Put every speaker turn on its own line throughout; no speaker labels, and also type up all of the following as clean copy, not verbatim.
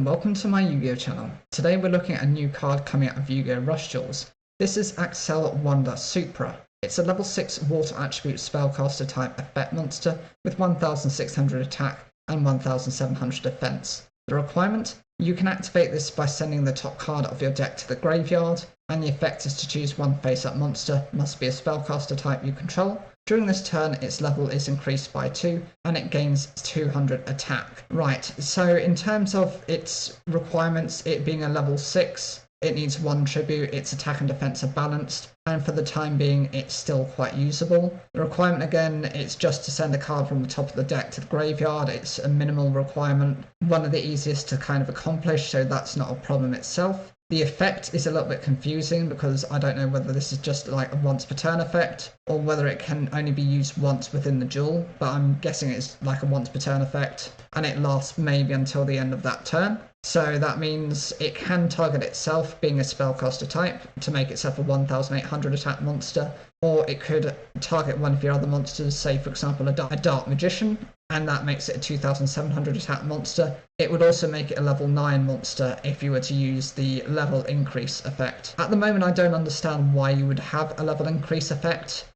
and welcome to my Yu-Gi-Oh channel. Today we're looking at a new card coming out of Yu-Gi-Oh Rush Duels. This is Accel Wonder Supra. It's a level 6 water attribute spellcaster type effect monster with 1600 attack and 1700 defense. The requirement? You can activate this by sending the top card of your deck to the graveyard, and the effect is to choose one face-up monster, must be a spellcaster type you control. During this turn, its level is increased by 2, and it gains 200 attack. Right, so in terms of its requirements, it being a level 6, it needs 1 tribute, its attack and defense are balanced, and for the time being, it's still quite usable. The requirement again, it's just to send a card from the top of the deck to the graveyard. It's a minimal requirement, one of the easiest to kind of accomplish, so that's not a problem itself. The effect is a little bit confusing because I don't know whether this is just like a once per turn effect or whether it can only be used once within the duel, but I'm guessing it's like a once per turn effect and it lasts maybe until the end of that turn. So that means it can target itself, being a spellcaster type, to make itself a 1800 attack monster, or it could target one of your other monsters, say for example a Dark Magician, and that makes it a 2700 attack monster. It would also make it a level 9 monster if you were to use the level increase effect. At the moment I don't understand why you would have a level increase effect.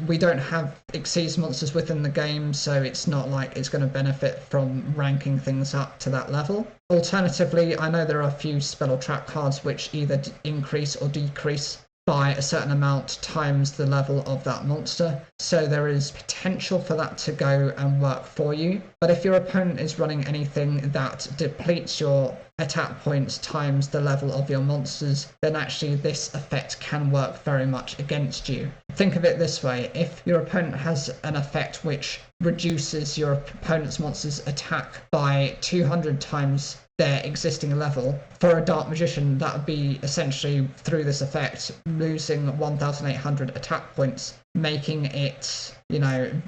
We don't have Xyz monsters within the game, so it's not like it's going to benefit from ranking things up to that level. Alternatively, I know there are a few spell or trap cards which either increase or decrease by a certain amount times the level of that monster, so there is potential for that to go and work for you. But if your opponent is running anything that depletes your attack points times the level of your monsters, then actually this effect can work very much against you. Think of it this way: if your opponent has an effect which reduces your opponent's monster's attack by 200 times their existing level, for a Dark Magician that would be essentially, through this effect, losing 1800 attack points, making it,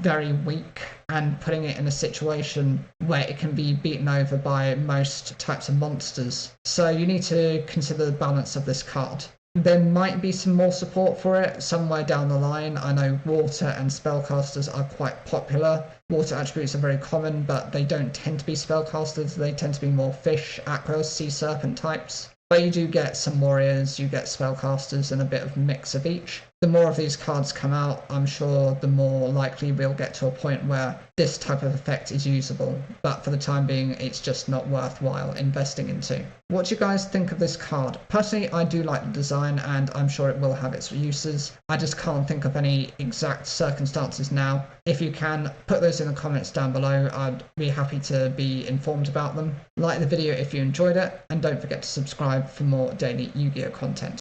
very weak and putting it in a situation where it can be beaten over by most types of monsters. So you need to consider the balance of this card. There might be some more support for it somewhere down the line. I know water and spellcasters are quite popular. Water attributes are very common, but they don't tend to be spellcasters. They tend to be more fish, accel, sea serpent types. But you do get some warriors, you get spellcasters, and a bit of a mix of each. The more of these cards come out, I'm sure the more likely we'll get to a point where this type of effect is usable. But for the time being, it's just not worthwhile investing into. What do you guys think of this card? Personally, I do like the design, and I'm sure it will have its uses. I just can't think of any exact circumstances now. If you can, put those in the comments down below. I'd be happy to be informed about them. Like the video if you enjoyed it, and don't forget to subscribe for more daily Yu-Gi-Oh content.